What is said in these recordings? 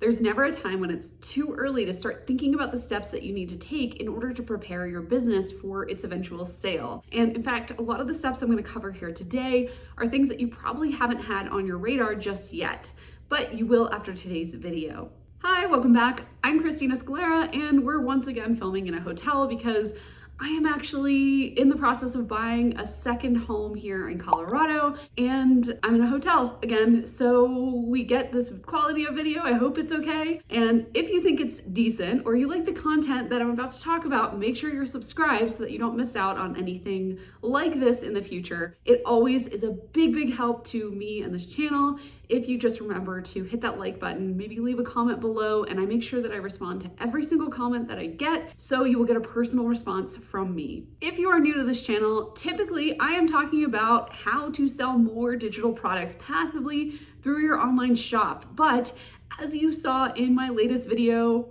There's never a time when it's too early to start thinking about the steps that you need to take in order to prepare your business for its eventual sale. And in fact, a lot of the steps I'm going to cover here today are things that you probably haven't had on your radar just yet, but you will after today's video. Hi, welcome back. I'm Christina Scalera, and we're once again filming in a hotel because I am actually in the process of buying a second home here in Colorado, and I'm in a hotel again, so we get this quality of video. I hope it's okay. And if you think it's decent or you like the content that I'm about to talk about, make sure you're subscribed so that you don't miss out on anything like this in the future. It always is a big help to me and this channel if you just remember to hit that like button, maybe leave a comment below, and I make sure that I respond to every single comment that I get, so you will get a personal response from me. If you are new to this channel, typically I am talking about how to sell more digital products passively through your online shop. But as you saw in my latest video,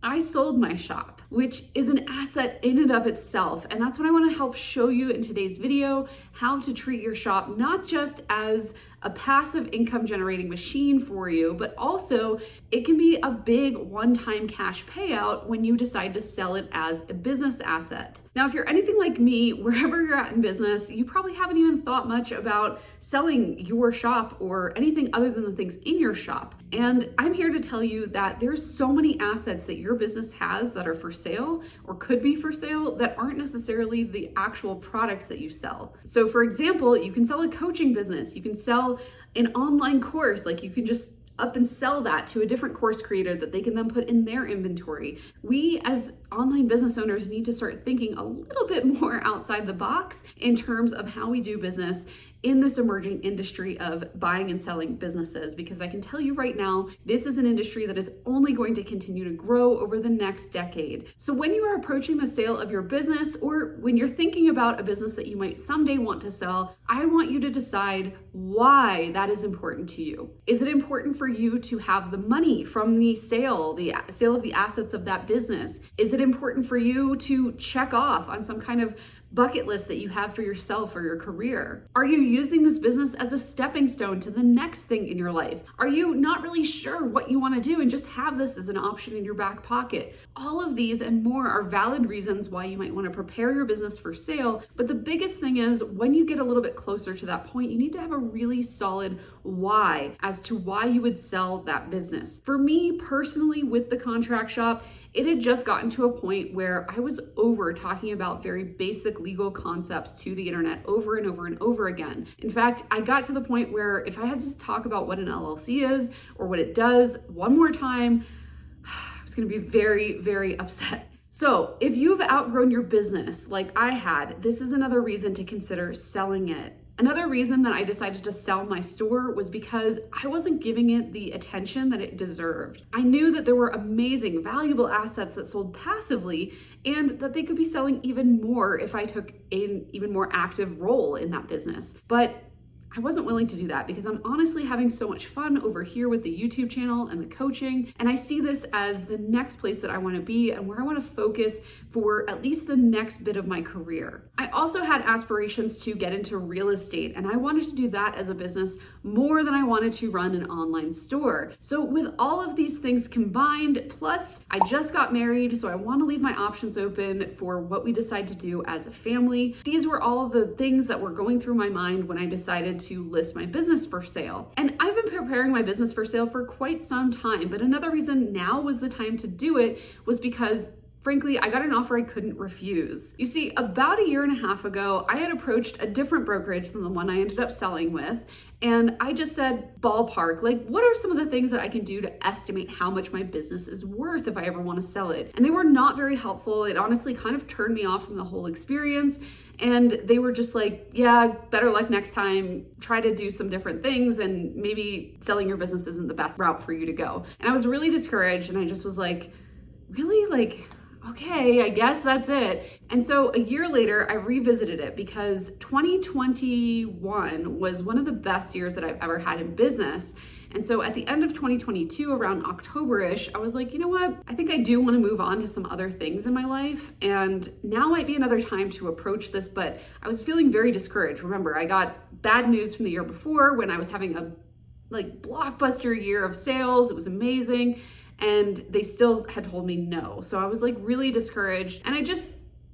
I sold my shop, which is an asset in and of itself. And that's what I want to help show you in today's video, how to treat your shop not just as a passive income generating machine for you, but also it can be a big one-time cash payout when you decide to sell it as a business asset. Now, if you're anything like me, wherever you're at in business, you probably haven't even thought much about selling your shop or anything other than the things in your shop. And I'm here to tell you that there's so many assets that your business has that are for sale or could be for sale that aren't necessarily the actual products that you sell. So for example, you can sell a coaching business, you can sell an online course, like you can just up and sell that to a different course creator that they can then put in their inventory. We as online business owners need to start thinking a little bit more outside the box in terms of how we do business in this emerging industry of buying and selling businesses, because I can tell you right now, this is an industry that is only going to continue to grow over the next decade. So when you are approaching the sale of your business, or when you're thinking about a business that you might someday want to sell, I want you to decide why that is important to you. Is it important for you to have the money from the sale of the assets of that business? Is it important for you to check off on some kind of bucket list that you have for yourself or your career? Are you using this business as a stepping stone to the next thing in your life? Are you not really sure what you want to do and just have this as an option in your back pocket? All of these and more are valid reasons why you might want to prepare your business for sale. But the biggest thing is, when you get a little bit closer to that point, you need to have a really solid why as to why you would sell that business. For me personally, with the contract shop, it had just gotten to a point where I was over talking about very basic legal concepts to the internet over and over and over again. In fact, I got to the point where if I had to talk about what an LLC is or what it does one more time, I was going to be very upset. So if you've outgrown your business like I had, this is another reason to consider selling it. Another reason that I decided to sell my store was because I wasn't giving it the attention that it deserved. I knew that there were amazing, valuable assets that sold passively and that they could be selling even more if I took an even more active role in that business. But I wasn't willing to do that because I'm honestly having so much fun over here with the YouTube channel and the coaching. And I see this as the next place that I want to be and where I want to focus for at least the next bit of my career. I also had aspirations to get into real estate, and I wanted to do that as a business more than I wanted to run an online store. So with all of these things combined, plus I just got married, so I want to leave my options open for what we decide to do as a family. These were all of the things that were going through my mind when I decided to list my business for sale. And I've been preparing my business for sale for quite some time, but another reason now was the time to do it was because frankly, I got an offer I couldn't refuse. You see, about 1.5 years ago, I had approached a different brokerage than the one I ended up selling with. And I just said, ballpark, like, what are some of the things that I can do to estimate how much my business is worth if I ever want to sell it? And they were not very helpful. It honestly kind of turned me off from the whole experience. And they were just like, yeah, better luck next time. Try to do some different things, and maybe selling your business isn't the best route for you to go. And I was really discouraged, and I just was like, really? Like, okay, I guess that's it. And so 1 year later, I revisited it because 2021 was one of the best years that I've ever had in business. And so at the end of 2022, around October-ish, I was like, you know what? I think I do want to move on to some other things in my life. And now might be another time to approach this, but I was feeling very discouraged. Remember, I got bad news from the year before when I was having a like blockbuster year of sales. It was amazing. And they still had told me no. So I was like really discouraged, and I just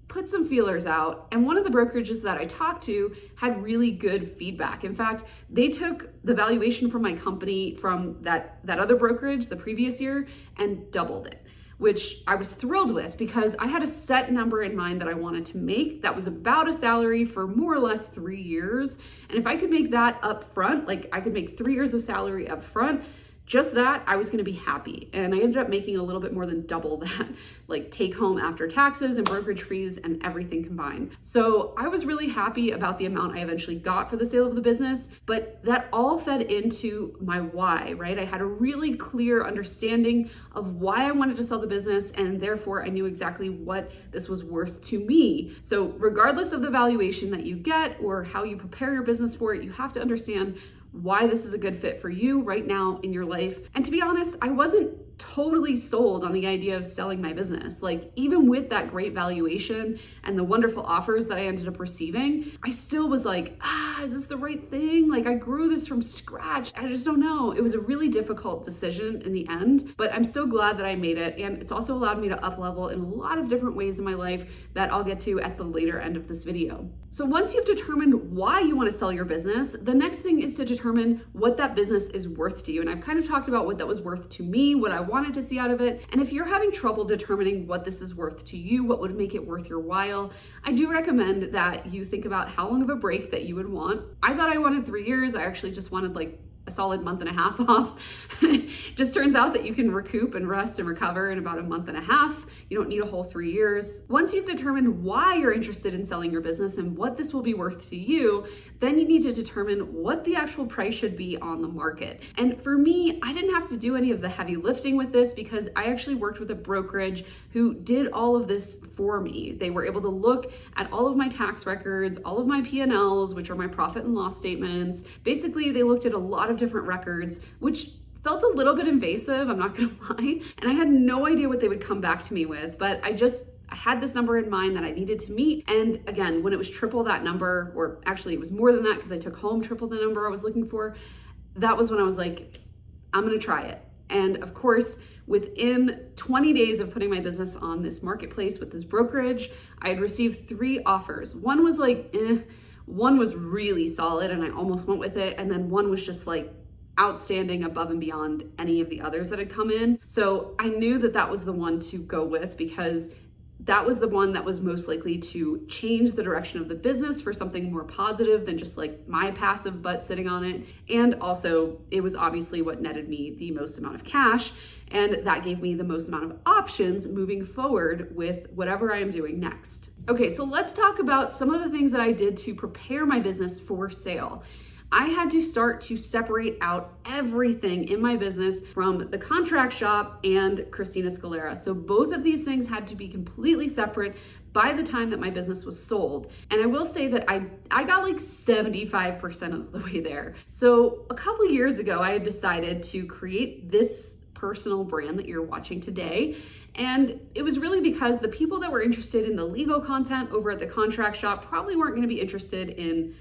put some feelers out. And one of the brokerages that I talked to had really good feedback. In fact, they took the valuation from my company from that other brokerage the previous year and doubled it, which I was thrilled with because I had a set number in mind that I wanted to make that was about a salary for more or less 3 years. And if I could make that up front, like I could make 3 years of salary up front, just that, I was gonna be happy. And I ended up making a little bit more than double that, like take home after taxes and brokerage fees and everything combined. So I was really happy about the amount I eventually got for the sale of the business, but that all fed into my why, right? I had a really clear understanding of why I wanted to sell the business, and therefore I knew exactly what this was worth to me. So regardless of the valuation that you get or how you prepare your business for it, you have to understand why this is a good fit for you right now in your life. And to be honest, I wasn't totally sold on the idea of selling my business. Like even with that great valuation and the wonderful offers that I ended up receiving, I still was like, is this the right thing? Like I grew this from scratch. I just don't know. It was a really difficult decision in the end, but I'm still glad that I made it. And it's also allowed me to up level in a lot of different ways in my life that I'll get to at the later end of this video. So once you've determined why you want to sell your business, the next thing is to determine what that business is worth to you. And I've kind of talked about what that was worth to me, what I wanted to see out of it. And if you're having trouble determining what this is worth to you, what would make it worth your while, I do recommend that you think about how long of a break that you would want. I thought I wanted 3 years. I actually just wanted like a solid month and a half off. Just turns out that you can recoup and rest and recover in about a month and a half. You don't need a whole 3 years. Once you've determined why you're interested in selling your business and what this will be worth to you, then you need to determine what the actual price should be on the market. And for me, I didn't have to do any of the heavy lifting with this because I actually worked with a brokerage who did all of this for me. They were able to look at all of my tax records, all of my P&Ls, which are my profit and loss statements. Basically, they looked at a lot of different records, which felt a little bit invasive, I'm not gonna lie. And I had no idea what they would come back to me with, but I had this number in mind that I needed to meet. And again, when it was triple that number, or actually it was more than that because I took home triple the number I was looking for, that was when I was like, I'm gonna try it. And of course, within 20 days of putting my business on this marketplace with this brokerage, I had received 3 offers. One was like, one was really solid and I almost went with it. And then one was just like outstanding, above and beyond any of the others that had come in. So I knew that that was the one to go with because that was the one that was most likely to change the direction of the business for something more positive than just like my passive butt sitting on it. And also it was obviously what netted me the most amount of cash. And that gave me the most amount of options moving forward with whatever I am doing next. Okay, so let's talk about some of the things that I did to prepare my business for sale. I had to start to separate out everything in my business from the contract shop and Christina Scalera. So both of these things had to be completely separate by the time that my business was sold. And I will say that I got like 75% of the way there. So a couple years ago, I had decided to create this personal brand that you're watching today. And it was really because the people that were interested in the legal content over at the contract shop probably weren't going to be interested in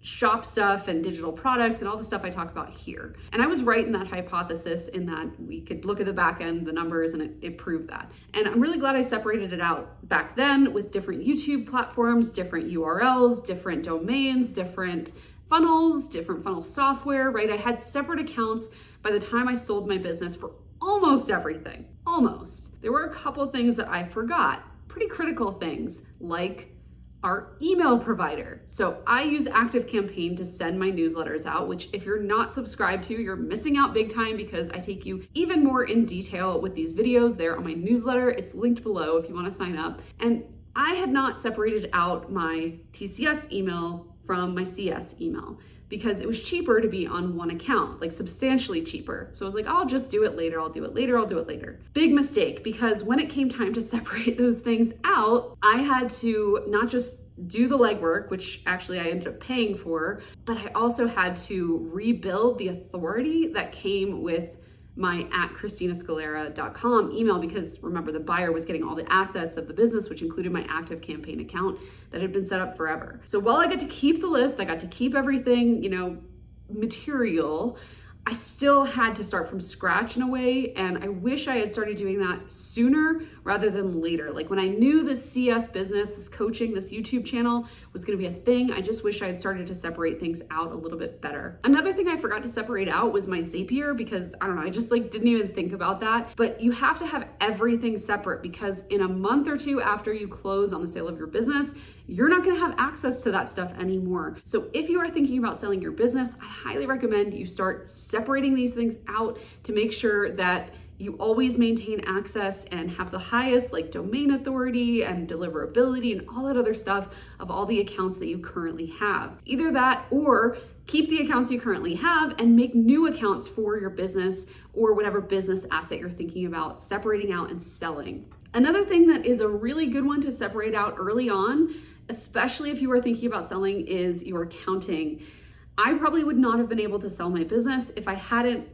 shop stuff and digital products and all the stuff I talk about here. And I was right in that hypothesis in that we could look at the back end, the numbers, and it proved that. And I'm really glad I separated it out back then with different YouTube platforms, different URLs, different domains, different funnels, different funnel software, right? I had separate accounts by the time I sold my business for almost everything, almost. There were a couple things that I forgot, pretty critical things like our email provider. So I use ActiveCampaign to send my newsletters out, which if you're not subscribed to, you're missing out big time because I take you even more in detail with these videos there on my newsletter. It's linked below if you want to sign up. And I had not separated out my TCS email from my CS email because it was cheaper to be on one account, like substantially cheaper. So I was like, I'll just do it later. I'll do it later. I'll do it later. Big mistake, because when it came time to separate those things out, I had to not just do the legwork, which actually I ended up paying for, but I also had to rebuild the authority that came with my @ChristinaScalera.com email, because remember, the buyer was getting all the assets of the business, which included my ActiveCampaign account that had been set up forever. So while I got to keep the list, I got to keep everything, material, I still had to start from scratch in a way, and I wish I had started doing that sooner rather than later. Like when I knew this CS business, this coaching, this YouTube channel was gonna be a thing, I just wish I had started to separate things out a little bit better. Another thing I forgot to separate out was my Zapier, because I don't know, I just like didn't even think about that. But you have to have everything separate, because in a month or two after you close on the sale of your business, you're not gonna have access to that stuff anymore. So if you are thinking about selling your business, I highly recommend you start separating these things out to make sure that you always maintain access and have the highest like domain authority and deliverability and all that other stuff of all the accounts that you currently have. Either that, or keep the accounts you currently have and make new accounts for your business or whatever business asset you're thinking about separating out and selling. Another thing that is a really good one to separate out early on, especially if you are thinking about selling, is your accounting. I probably would not have been able to sell my business if I hadn't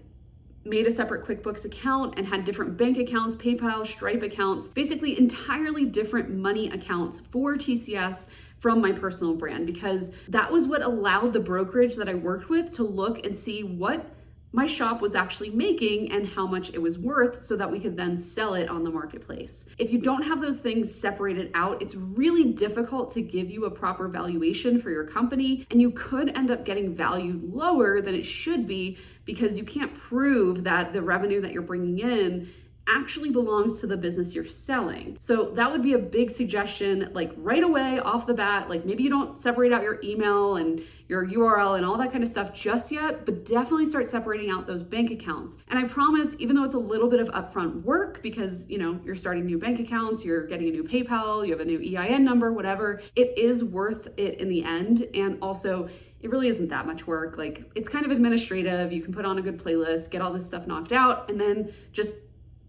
made a separate QuickBooks account and had different bank accounts, PayPal, Stripe accounts, basically entirely different money accounts for TCS from my personal brand, because that was what allowed the brokerage that I worked with to look and see what my shop was actually making and how much it was worth, so that we could then sell it on the marketplace. If you don't have those things separated out, it's really difficult to give you a proper valuation for your company, and you could end up getting valued lower than it should be because you can't prove that the revenue that you're bringing in actually belongs to the business you're selling. So that would be a big suggestion, like right away off the bat. Like maybe you don't separate out your email and your URL and all that kind of stuff just yet, but definitely start separating out those bank accounts. And I promise, even though it's a little bit of upfront work because you're starting new bank accounts, you're getting a new PayPal, you have a new EIN number, whatever, it is worth it in the end. And also, it really isn't that much work. Like it's kind of administrative. You can put on a good playlist, get all this stuff knocked out, and then just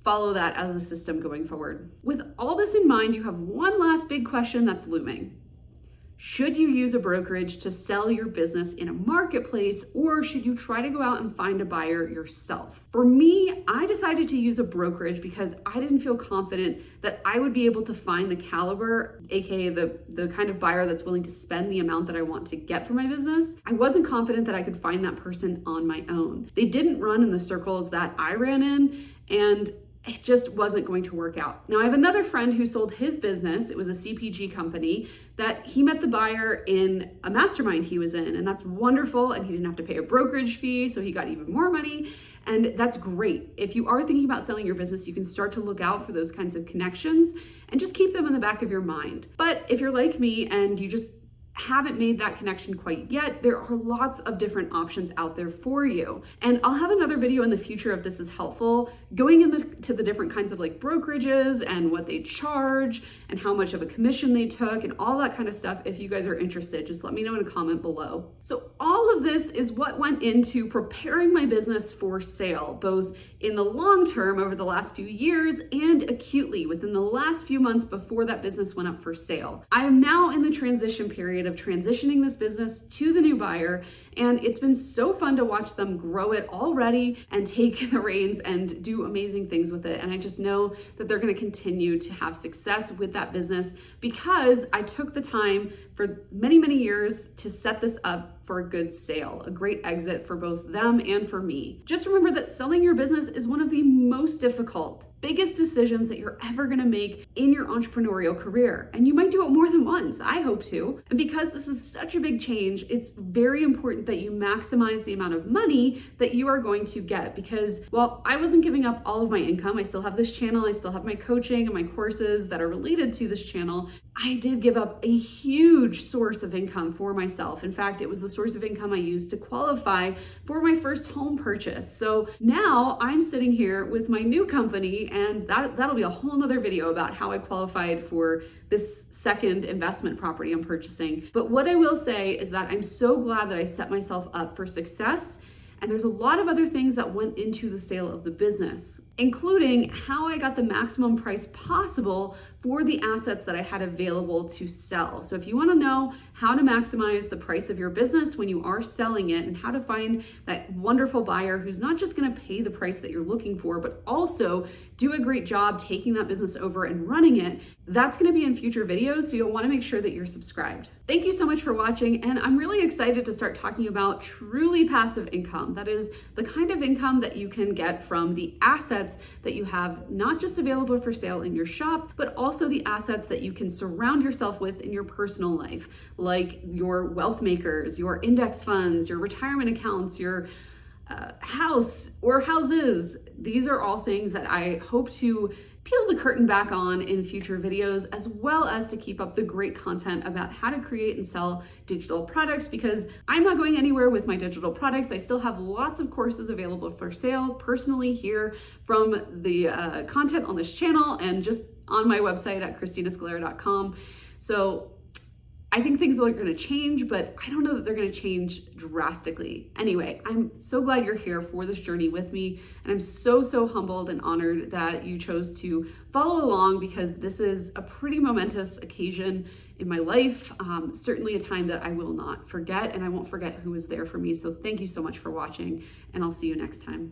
follow that as a system going forward. With all this in mind, you have one last big question that's looming. Should you use a brokerage to sell your business in a marketplace, or should you try to go out and find a buyer yourself? For me, I decided to use a brokerage because I didn't feel confident that I would be able to find the caliber, aka the kind of buyer that's willing to spend the amount that I want to get for my business. I wasn't confident that I could find that person on my own. They didn't run in the circles that I ran in, and it just wasn't going to work out. Now, I have another friend who sold his business. It was a CPG company that he met the buyer in a mastermind he was in, and that's wonderful. And he didn't have to pay a brokerage fee, so he got even more money. And that's great. If you are thinking about selling your business, you can start to look out for those kinds of connections and just keep them in the back of your mind. But if you're like me and you just haven't made that connection quite yet, there are lots of different options out there for you. And I'll have another video in the future if this is helpful, going into the different kinds of like brokerages and what they charge and how much of a commission they took and all that kind of stuff. If you guys are interested, just let me know in a comment below. So all of this is what went into preparing my business for sale, both in the long term over the last few years and acutely within the last few months before that business went up for sale. I am now in the transition period of transitioning this business to the new buyer, and it's been so fun to watch them grow it already and take the reins and do amazing things with it. And I just know that they're going to continue to have success with that business because I took the time for many, many years to set this up for a good sale, a great exit for both them and for me. Just remember that selling your business is one of the most difficult, biggest decisions that you're ever gonna make in your entrepreneurial career. And you might do it more than once, I hope to. And because this is such a big change, it's very important that you maximize the amount of money that you are going to get, because while I wasn't giving up all of my income, I still have this channel, I still have my coaching and my courses that are related to this channel, I did give up a huge source of income for myself. In fact, it was the source of income I used to qualify for my first home purchase. So now I'm sitting here with my new company, and that'll be a whole nother video about how I qualified for this second investment property I'm purchasing. But what I will say is that I'm so glad that I set myself up for success. And there's a lot of other things that went into the sale of the business. including how I got the maximum price possible for the assets that I had available to sell. So if you want to know how to maximize the price of your business when you are selling it and how to find that wonderful buyer who's not just going to pay the price that you're looking for, but also do a great job taking that business over and running it, that's going to be in future videos. So you'll want to make sure that you're subscribed. Thank you so much for watching. And I'm really excited to start talking about truly passive income. That is the kind of income that you can get from the assets that you have not just available for sale in your shop, but also the assets that you can surround yourself with in your personal life, like your wealth makers, your index funds, your retirement accounts, your house or houses. These are all things that I hope to peel the curtain back on in future videos, as well as to keep up the great content about how to create and sell digital products, because I'm not going anywhere with my digital products. I still have lots of courses available for sale personally here from the content on this channel and just on my website at christinascalera.com. So I think things are going to change, but I don't know that they're going to change drastically. Anyway, I'm so glad you're here for this journey with me. And I'm so humbled and honored that you chose to follow along, because this is a pretty momentous occasion in my life. Certainly a time that I will not forget, and I won't forget who was there for me. So thank you so much for watching, and I'll see you next time.